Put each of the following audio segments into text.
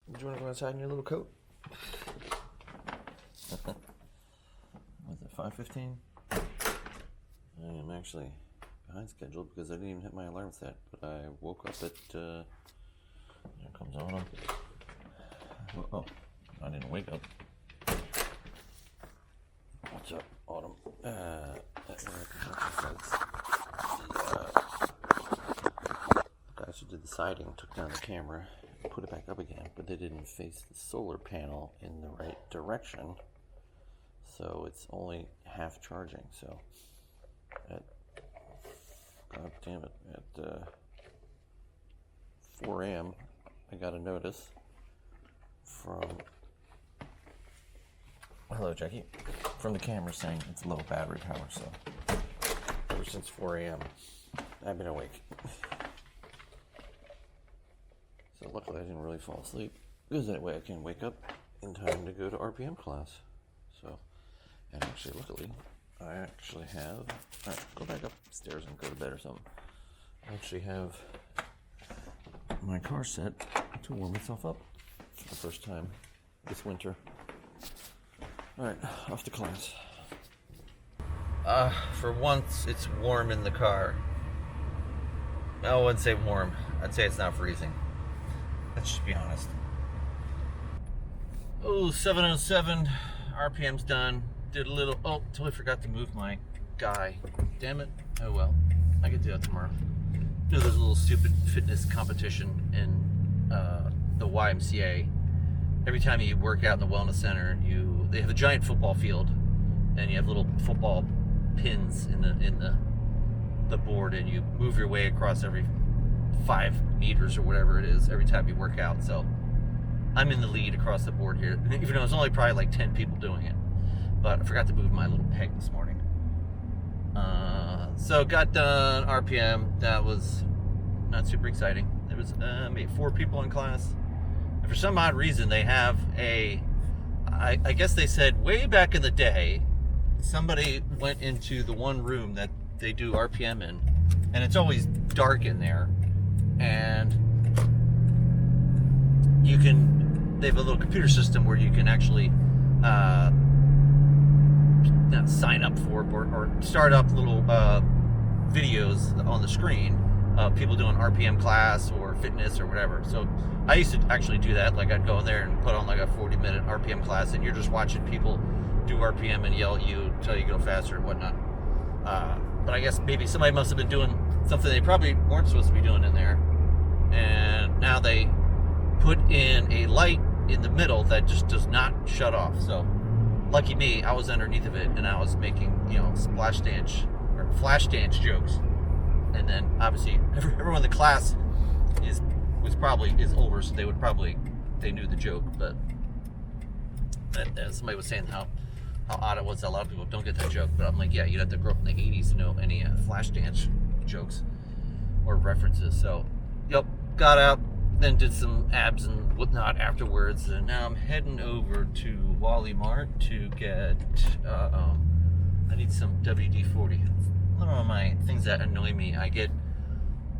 Do you want to go outside in your little coat? Was it 5:15? I am actually behind schedule because I didn't even hit my alarm set, but I woke up at, here comes Autumn. Oh, I didn't wake up. What's up, Autumn? The guys who did the siding took down the camera, put it back up again, but they didn't face the solar panel in the right direction, so it's only half charging. So at, god damn it, at 4 a.m. I got a notice from, hello Jackie, from the camera saying it's low battery power. So ever since 4 a.m. I've been awake. So luckily I didn't really fall asleep, because that way I can wake up in time to go to RPM class. So, and actually luckily I actually have, alright, go back upstairs and go to bed or something. I actually have my car set to warm itself up for the first time this winter. Alright, off to class. For once it's warm in the car. I wouldn't say warm, I'd say it's not freezing. Let's just be honest. Oh, 707, RPM's done. Did a little, oh, totally forgot to move my guy. Damn it. Oh well, I can do that tomorrow. You know, there's a little stupid fitness competition in the YMCA. Every time you work out in the wellness center, they have a giant football field, and you have little football pins in the board, and you move your way across every 5 meters or whatever it is every time you work out. So I'm in the lead across the board here, even though it's only probably like 10 people doing it. But I forgot to move my little peg this morning. So got done RPM. That was not super exciting. There was maybe 4 people in class. And for some odd reason, they have I guess they said way back in the day, somebody went into the one room that they do RPM in, and it's always dark in there. And they have a little computer system where you can actually sign up for or start up little videos on the screen of people doing RPM class or fitness or whatever. So I used to actually do that. Like I'd go in there and put on like a 40-minute RPM class, and you're just watching people do RPM and yell at you, tell you to go faster and whatnot. But I guess maybe somebody must have been doing something they probably weren't supposed to be doing in there. And now they put in a light in the middle that just does not shut off. So lucky me, I was underneath of it, and I was making, flash dance jokes. And then obviously everyone in the class is older, so they knew the joke. But somebody was saying how odd it was that a lot of people don't get that joke. But I'm like, yeah, you'd have to grow up in the 80s to know any flash dance jokes or references. So, yep, got out, then did some abs and whatnot afterwards, and now I'm heading over to Wally Mart to get, I need some WD-40. One of my things that annoy me, I get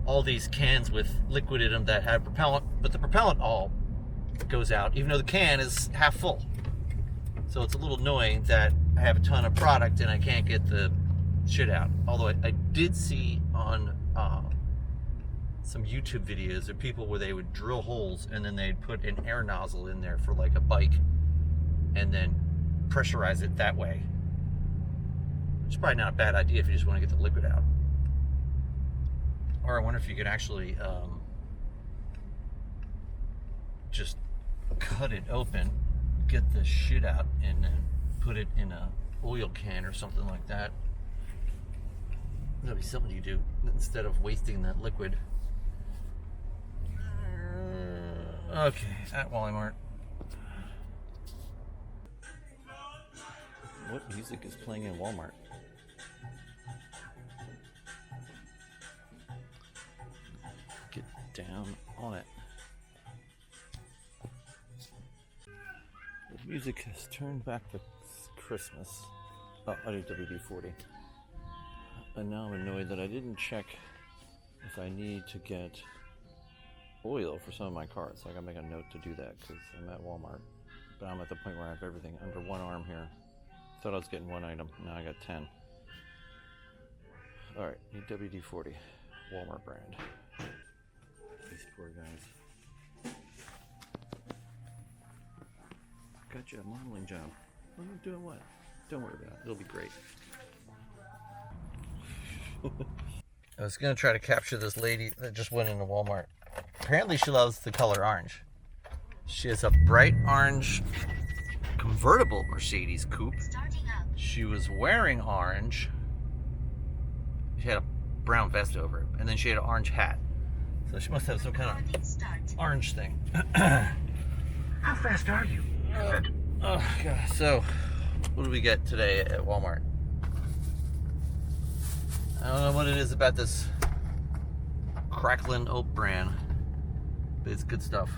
all these cans with liquid in them that have propellant, but the propellant all goes out, even though the can is half full. So it's a little annoying that I have a ton of product and I can't get the shit out. Although I did see on some YouTube videos of people where they would drill holes and then they'd put an air nozzle in there for like a bike and then pressurize it that way. It's probably not a bad idea if you just want to get the liquid out. Or I wonder if you could actually just cut it open, get the shit out, and then put it in a oil can or something like that. That'd be something you do instead of wasting that liquid. Okay, at Wally Mart. What music is playing in Walmart? Get down on it. The music has turned back to Christmas. Oh, I need WD-40. And now I'm annoyed that I didn't check if I need to get oil for some of my cars, so I gotta make a note to do that because I'm at Walmart. But I'm at the point where I have everything under one arm here. Thought I was getting one item, now I got 10. Alright, need WD-40, Walmart brand. These poor guys. Got you a modeling job. What are you doing what? Don't worry about it, it'll be great. I was gonna try to capture this lady that just went into Walmart. Apparently she loves the color orange. She has a bright orange convertible Mercedes coupe. She was wearing orange. She had a brown vest over it, and then she had an orange hat. So she must have some kind of orange thing. How fast are you? Oh god. So what do we get today at Walmart? I don't know what it is about this Cracklin Oak brand, but it's good stuff.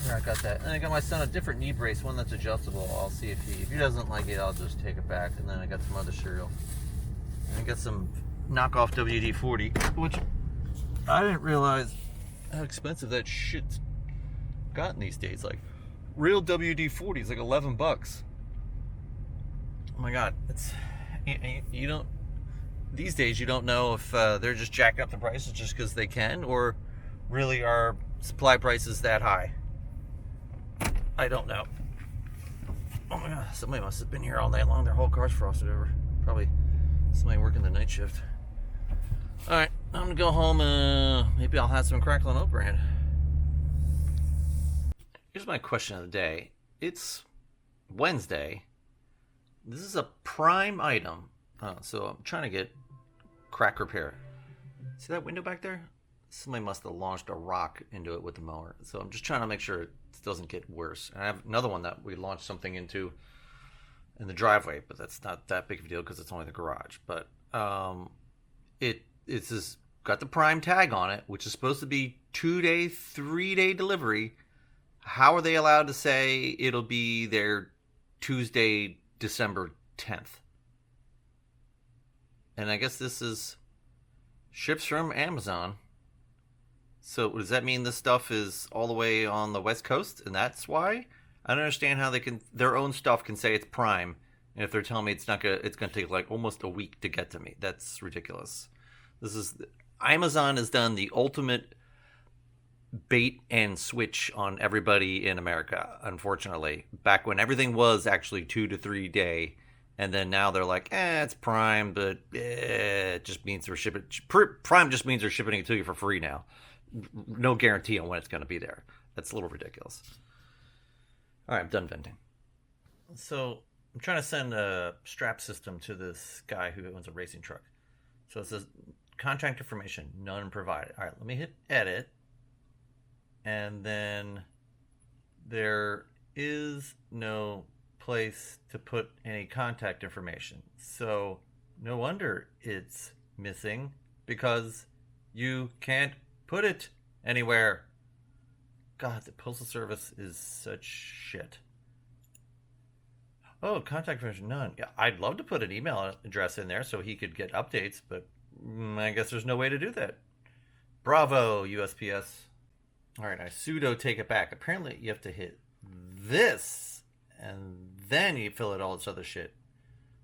Here, I got that. And I got my son a different knee brace, one that's adjustable. I'll see if he doesn't like it, I'll just take it back. And then I got some other cereal. And I got some knockoff WD-40, which I didn't realize how expensive that shit's gotten these days. Like, real WD-40 is like 11 bucks. Oh my god, it's... You don't, these days you don't know if they're just jacking up the prices just because they can, or really are supply prices that high. I don't know. Oh my god, somebody must have been here all night long. Their whole car's frosted over. Probably somebody working the night shift. Alright, I'm gonna go home and maybe I'll have some Cracklin Oak brand. Here's my question of the day. It's Wednesday. This is a prime item, so I'm trying to get crack repair. See that window back there? Somebody must have launched a rock into it with the mower. So I'm just trying to make sure it doesn't get worse. And I have another one that we launched something into in the driveway, but that's not that big of a deal because it's only the garage. But it's got the prime tag on it, which is supposed to be 2-day, 3-day delivery. How are they allowed to say it'll be there Tuesday, December 10th? And I guess this is ships from Amazon. So does that mean this stuff is all the way on the West Coast and that's why? I don't understand how they can, their own stuff can say it's prime, and if they're telling me it's gonna take like almost a week to get to me. That's ridiculous. Amazon has done the ultimate bait and switch on everybody in America, unfortunately. Back when everything was actually 2 to 3 day, and then now they're like, it's prime, but it just means they're shipping. Prime just means they're shipping it to you for free now. No guarantee on when it's going to be there. That's a little ridiculous. All right, I'm done venting. So I'm trying to send a strap system to this guy who owns a racing truck. So it says contact information, none provided. All right, let me hit edit. And then there is no place to put any contact information. So no wonder it's missing, because you can't put it anywhere. God, the Postal Service is such shit. Oh, contact information, none. Yeah, I'd love to put an email address in there so he could get updates, but I guess there's no way to do that. Bravo, USPS. All right, I sudo take it back. Apparently, you have to hit this, and then you fill out all this other shit.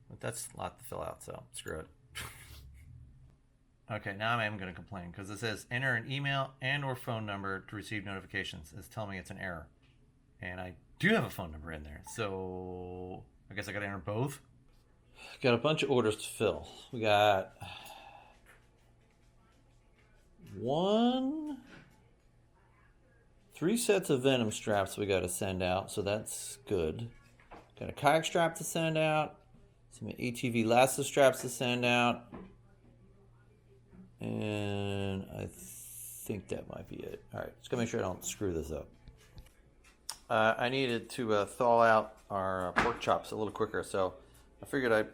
But that's a lot to fill out, so screw it. Okay, now I'm going to complain, because it says enter an email and or phone number to receive notifications. It's telling me it's an error. And I do have a phone number in there, so I guess I got to enter both. Got a bunch of orders to fill. We got 3 sets of Venom straps we got to send out, so that's good. Got a kayak strap to send out, some ATV lasso straps to send out, and I think that might be it. All right, just gotta make sure I don't screw this up. I needed to thaw out our pork chops a little quicker, so I figured I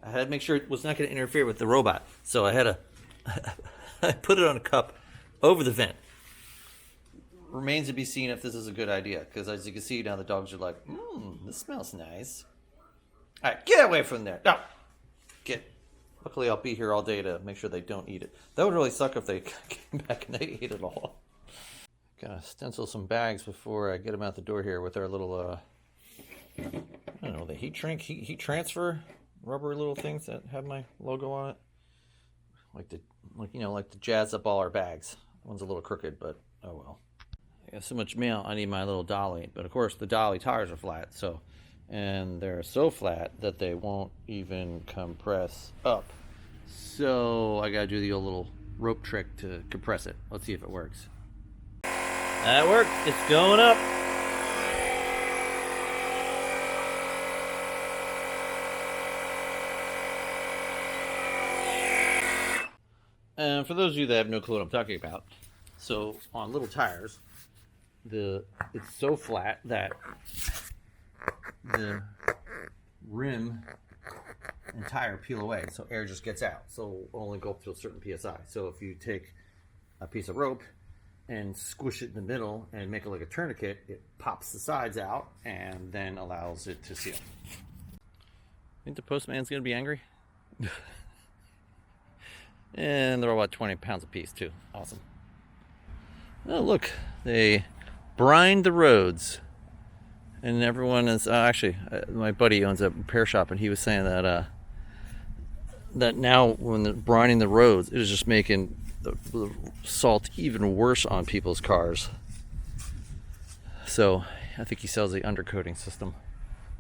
had to make sure it was not going to interfere with the robot. So I had to I put it on a cup over the vent. Remains to be seen if this is a good idea, because as you can see now, the dogs are like, this smells nice. All right, get away from there. No, get Luckily, I'll be here all day to make sure they don't eat it. That would really suck if they came back and they ate it all. Gotta stencil some bags before I get them out the door here with our little, I don't know, the heat transfer rubber little things that have my logo on it. Like the jazz up all our bags. One's a little crooked, but oh well. I got so much mail, I need my little dolly. But of course, the dolly tires are flat, and they're so flat that they won't even compress up. So I gotta do the old little rope trick to compress it. Let's see if it works. That worked. It's going up. And for those of you that have no clue what I'm talking about, so on little tires, it's so flat that the rim and tire peel away, so air just gets out. So it'll only go up to a certain PSI. So if you take a piece of rope and squish it in the middle and make it like a tourniquet, it pops the sides out and then allows it to seal. Think the postman's gonna be angry? And they're about 20 pounds a piece too. Awesome. Oh look, they brined the roads. And everyone is actually, my buddy owns a repair shop, and he was saying that that now when they're brining the roads, it is just making the salt even worse on people's cars. So I think he sells the undercoating system.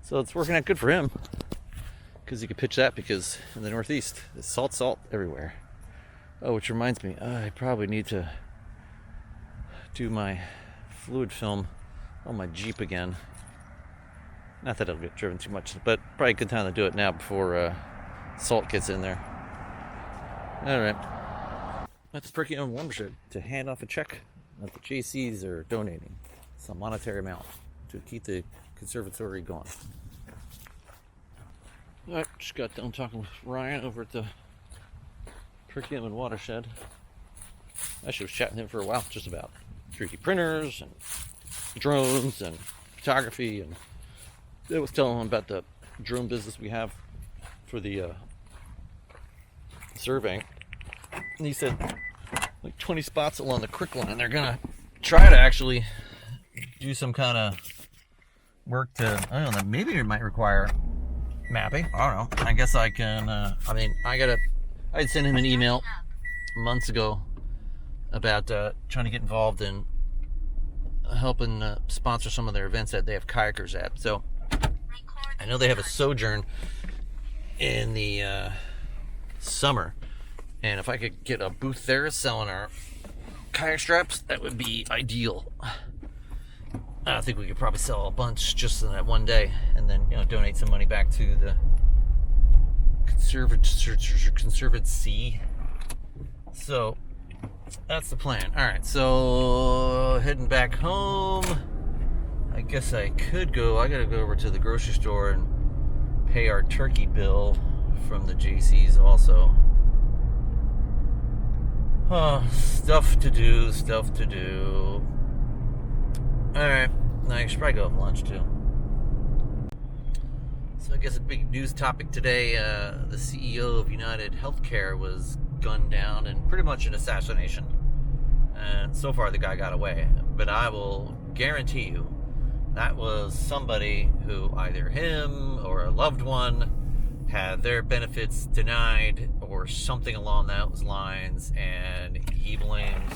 So it's working out good for him, because he could pitch that, because in the Northeast, it's salt everywhere. Oh, which reminds me, I probably need to do my fluid film on my Jeep again. Not that it'll get driven too much, but probably a good time to do it now before salt gets in there. All right. That's Perky on Watershed to hand off a check that the JCs are donating some monetary amount to keep the conservatory going. All right, just got done talking with Ryan over at the Perky and Watershed. I was chatting with him for a while just about 3D printers and drones and photography, and I was telling him about the drone business we have for the surveying. And he said like 20 spots along the creek line. They're gonna try to actually do some kind of work to, I don't know, maybe it might require mapping. I don't know. I guess I can, I'd sent him an email months ago about trying to get involved in helping sponsor some of their events that they have kayakers at. So I know they have a sojourn in the summer, and if I could get a booth there selling our kayak straps, that would be ideal. I think we could probably sell a bunch just in that one day, and then donate some money back to the Conservancy. So that's the plan. All right, so heading back home. I guess I could go. I gotta go over to the grocery store and pay our turkey bill from the JCs also. Stuff to do. Alright, I should probably go have lunch too. So I guess a big news topic today, the CEO of United Healthcare was gunned down in pretty much an assassination. And so far the guy got away. But I will guarantee you that was somebody who either him or a loved one had their benefits denied or something along those lines, and he blames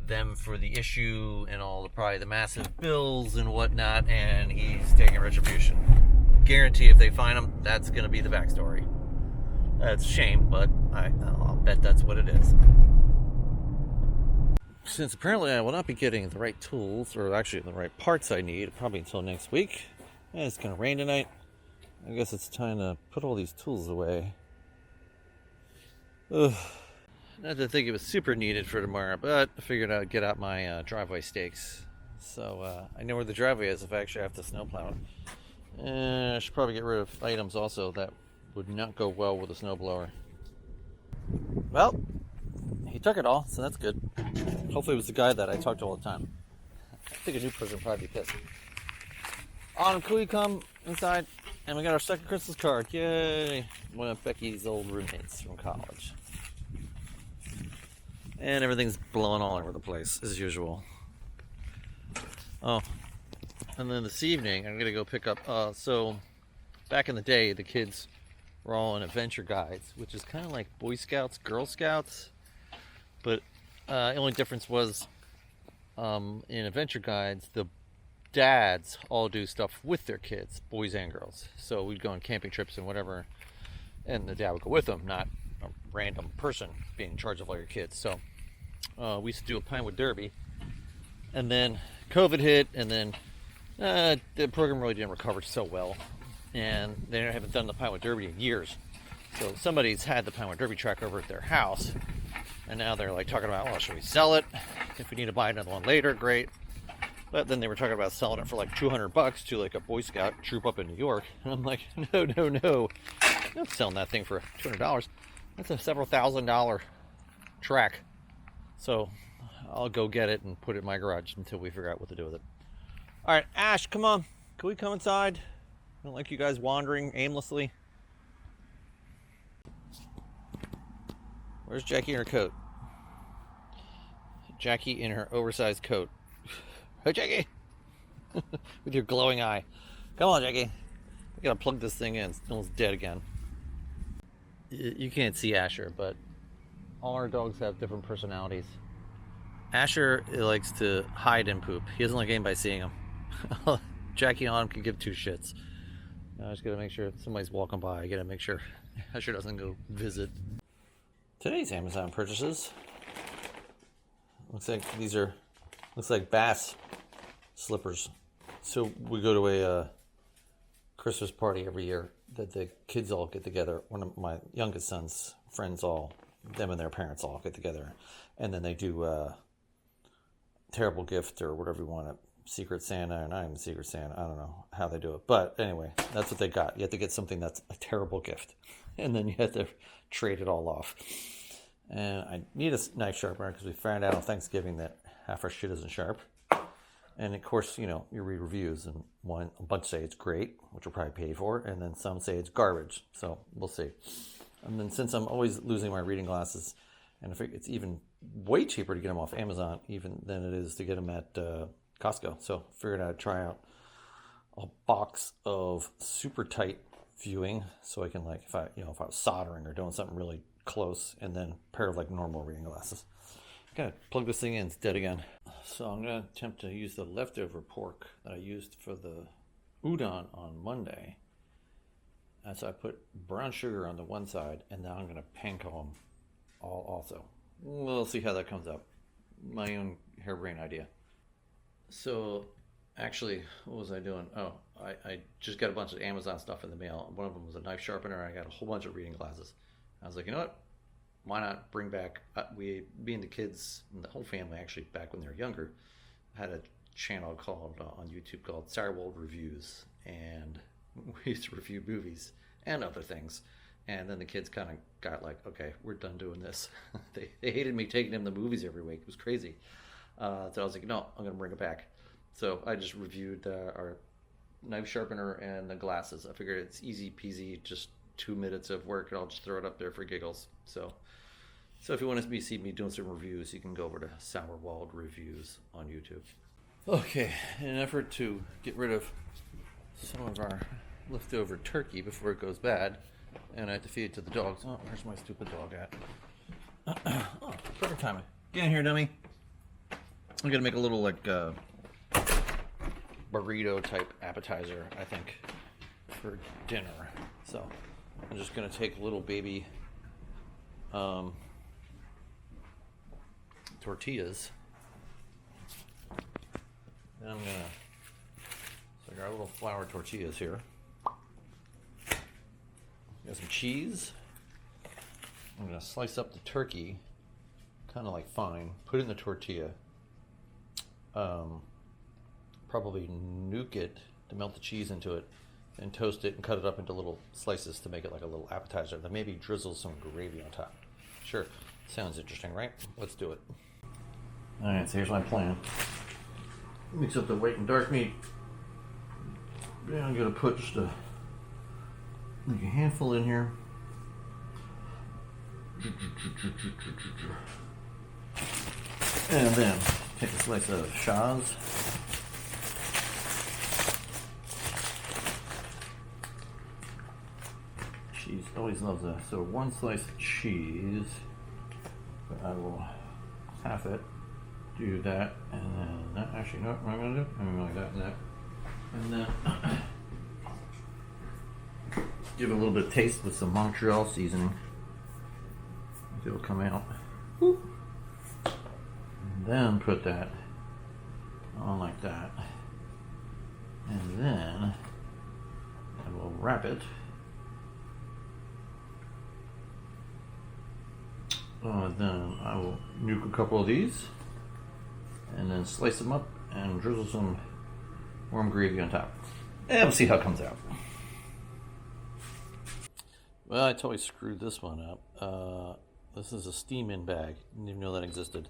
them for the issue and probably the massive bills and whatnot, and he's taking retribution. Guarantee if they find him, that's going to be the backstory. That's a shame, but I'll bet that's what it is. Since apparently I will not be getting the right tools, or actually the right parts I need, probably until next week, and it's going to rain tonight, I guess it's time to put all these tools away. Ugh. Not to think it was super needed for tomorrow, but I figured I'd get out my driveway stakes. So I know where the driveway is if I actually have to snowplow it. And I should probably get rid of items also that would not go well with a snowblower. Well, he took it all, so that's good. Hopefully it was the guy that I talk to all the time. I think a new person would probably be pissed. Autumn, could we come inside? And we got our second Christmas card. Yay! One of Becky's old roommates from college. And everything's blowing all over the place, as usual. Oh, and then this evening, I'm going to go pick up... so, back in the day, the kids were all in adventure guides, which is kind of like Boy Scouts, Girl Scouts. But the only difference was, in adventure guides, the dads all do stuff with their kids, boys and girls. So we'd go on camping trips and whatever, and the dad would go with them, not a random person being in charge of all your kids. So we used to do a Pinewood Derby, and then COVID hit, and then the program really didn't recover so well, and they haven't done the Pinewood Derby in years. So somebody's had the Pinewood Derby track over at their house, and now they're like talking about, well, should we sell it? If we need to buy another one later, great. But then they were talking about selling it for like $200 to like a Boy Scout troop up in New York. And I'm like, no. I'm not selling that thing for $200. That's a several $1,000 track. So I'll go get it and put it in my garage until we figure out what to do with it. All right, Ash, come on. Can we come inside? I don't like you guys wandering aimlessly. Where's Jackie in her coat? Jackie in her oversized coat. Hey, Jackie! With your glowing eye. Come on, Jackie. I gotta plug this thing in. It's almost dead again. You can't see Asher, but all our dogs have different personalities. Asher likes to hide and poop. He doesn't like anybody seeing him. Jackie on him can give two shits. I just gotta make sure if somebody's walking by. I gotta make sure Asher doesn't go visit. Today's Amazon purchases. Looks like bass slippers. So we go to a Christmas party every year that the kids all get together. One of my youngest son's friends, them and their parents all get together, and then they do a terrible gift or whatever you want, a Secret Santa, or not even Secret Santa. I don't know how they do it, but anyway, that's what they got. You have to get something that's a terrible gift, and then you have to trade it all off. And I need a knife sharpener because we found out on Thanksgiving that half our shit isn't sharp. And of course, you read reviews, and a bunch say it's great, which we'll probably pay for, and then some say it's garbage. So we'll see. And then since I'm always losing my reading glasses, and it's even way cheaper to get them off Amazon even than it is to get them at Costco. So figured I'd try out a box of super tight viewing, so I can, like, if I was soldering or doing something really close, and then a pair of like normal reading glasses. Gotta plug this thing in, it's dead again. So I'm gonna attempt to use the leftover pork that I used for the udon on Monday. And so I put brown sugar on the one side, and now I'm gonna panko them all also. We'll see how that comes out. My own harebrained idea. So actually, what was I doing? Oh, I just got a bunch of Amazon stuff in the mail. One of them was a knife sharpener. I got a whole bunch of reading glasses. I was like, you know what? Why not bring back, me and the kids, and the whole family actually, back when they were younger, had a channel called, on YouTube called Sourwold Reviews, and we used to review movies and other things. And then the kids kind of got like, okay, we're done doing this. They hated me taking them to movies every week. It was crazy. So I was like, no, I'm going to bring it back. So I just reviewed our knife sharpener and the glasses. I figured it's easy peasy, just 2 minutes of work, and I'll just throw it up there for giggles. So if you want to see me doing some reviews, you can go over to Sourwold Reviews on YouTube. Okay, in an effort to get rid of some of our leftover turkey before it goes bad, and I have to feed it to the dogs. Oh, where's my stupid dog at? Oh, perfect timing. Get in here, dummy. I'm gonna make a little like burrito type appetizer, I think, for dinner. So I'm just gonna take little baby tortillas, and I'm gonna, so I got little flour tortillas here. Got some cheese. I'm gonna slice up the turkey, kind of like fine, put it in the tortilla, probably nuke it to melt the cheese into it, and toast it and cut it up into little slices to make it like a little appetizer. Then maybe drizzle some gravy on top. Sure, sounds interesting, right? Let's do it. All right, so here's my plan. Mix up the white and dark meat. Then I'm gonna put just a Make a handful in here. And then take a slice of Shaw's. Cheese, always loves that. So 1 slice of cheese. But I will half it. Do that, and then that. Actually, no, what I'm gonna do? I'm gonna go like that and that. And then give it a little bit of taste with some Montreal seasoning. It'll come out. And then put that on like that. And then I will wrap it. Then I will nuke a couple of these. And then slice them up and drizzle some warm gravy on top. And we'll see how it comes out. Well, I totally screwed this one up. This is a steam-in bag. Didn't even know that existed.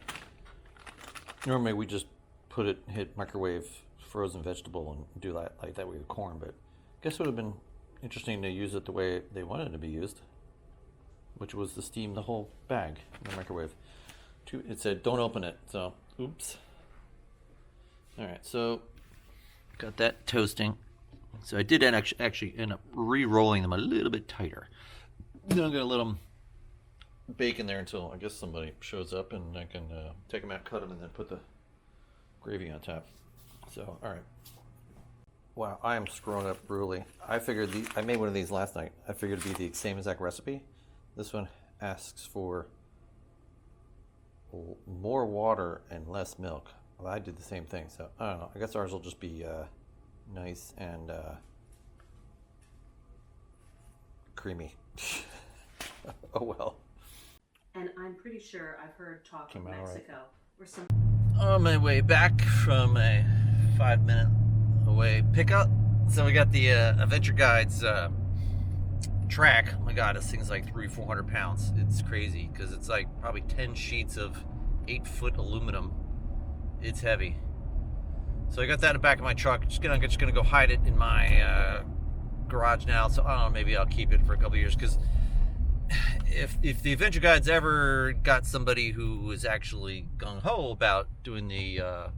Normally we just hit microwave frozen vegetable and do that like that with corn, but I guess it would have been interesting to use it the way they wanted it to be used, which was to steam the whole bag in the microwave. It said don't open it, so oops. Alright, so got that toasting. So I did actually end up re-rolling them a little bit tighter. Then I'm going to let them bake in there until I guess somebody shows up and I can take them out, cut them, and then put the gravy on top. So, alright. Wow, I am screwing up brutally. I made one of these last night. I figured it'd be the same exact recipe. This one asks for more water and less milk. Well, I did the same thing, so I don't know. I guess ours will just be nice and creamy. Oh well. And I'm pretty sure I've heard talk of Mexico or some. On my way back from a 5-minute away pickup, so we got the Adventure Guides track. Oh my god, this thing's like 300-400 pounds. It's crazy because it's like probably 10 sheets of 8-foot aluminum. It's heavy. So I got that in the back of my truck. Just gonna go hide it in my garage now. So I don't know, maybe I'll keep it for a couple of years, because if the Adventure Guides ever got somebody who was actually gung-ho about doing the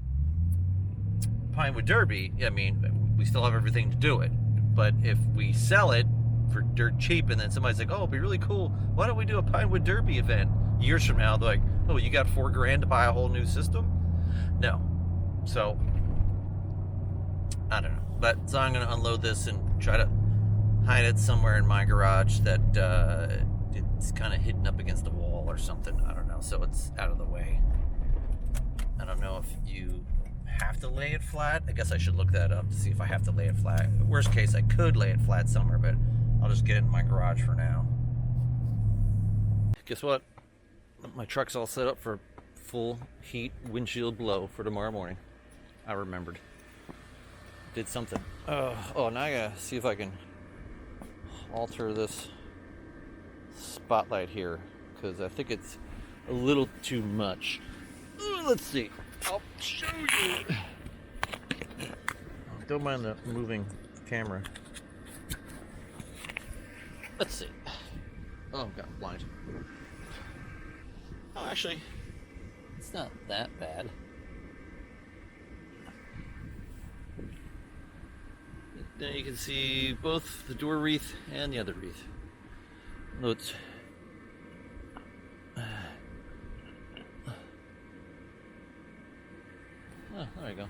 Pinewood Derby, I mean, we still have everything to do it. But if we sell it for dirt cheap and then somebody's like, oh, it'd be really cool, why don't we do a Pinewood Derby event? Years from now, they're like, oh, you got $4,000 to buy a whole new system? No. So I don't know, but so I'm going to unload this and try to hide it somewhere in my garage that it's kind of hidden up against the wall or something. I don't know, so it's out of the way. I don't know if you have to lay it flat. I guess I should look that up to see if I have to lay it flat. Worst case, I could lay it flat somewhere, but I'll just get it in my garage for now. Guess what? My truck's all set up for full heat windshield blow for tomorrow morning. I remembered. Did something. Oh, now I gotta see if I can alter this spotlight here, because I think it's a little too much. Let's see. I'll show you. Don't mind the moving camera. Let's see. Oh, I'm got blind. Oh, actually, it's not that bad. Now you can see both the door wreath and the other wreath. Although it's oh, there you go.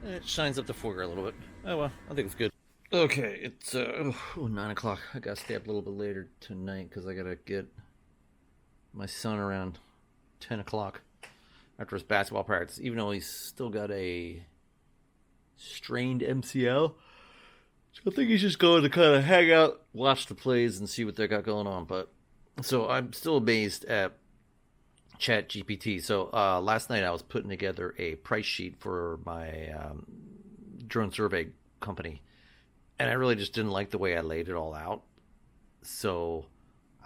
It shines up the foyer a little bit. Oh well, I think it's good. Okay, it's 9 o'clock. I gotta stay up a little bit later tonight because I gotta get my son around 10 o'clock after his basketball practice, even though he's still got a strained MCL. So I think he's just going to kind of hang out, watch the plays, and see what they got going on. But so I'm still amazed at ChatGPT. So last night I was putting together a price sheet for my drone survey company, and I really just didn't like the way I laid it all out. So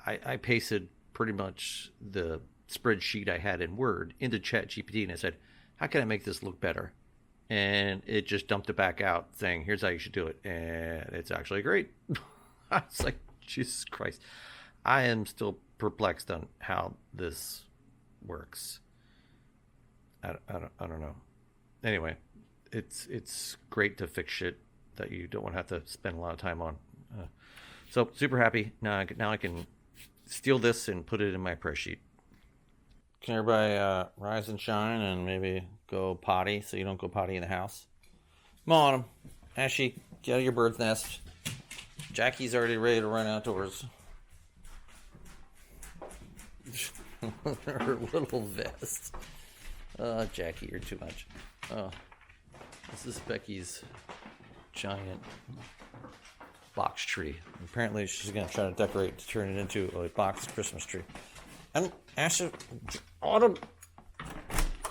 I pasted pretty much the spreadsheet I had in Word into ChatGPT, and I said, how can I make this look better? And it just dumped it back out saying, here's how you should do it. And it's actually great. I was like, Jesus Christ. I am still perplexed on how this works. I don't know. Anyway, it's great to fix shit that you don't want to have to spend a lot of time on. So super happy. Now I can steal this and put it in my prayer sheet. Can everybody rise and shine and maybe go potty so you don't go potty in the house? Come on, Ashy, get out of your bird's nest. Jackie's already ready to run outdoors. Her little vest. Oh, Jackie, you're too much. Oh, this is Becky's giant box tree. Apparently, she's gonna try to decorate to turn it into a box Christmas tree. And Ashley, Autumn,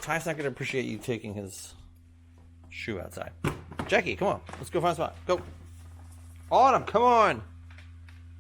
Ty's not gonna appreciate you taking his shoe outside. Jackie, come on, let's go find a spot. Go. Autumn, come on.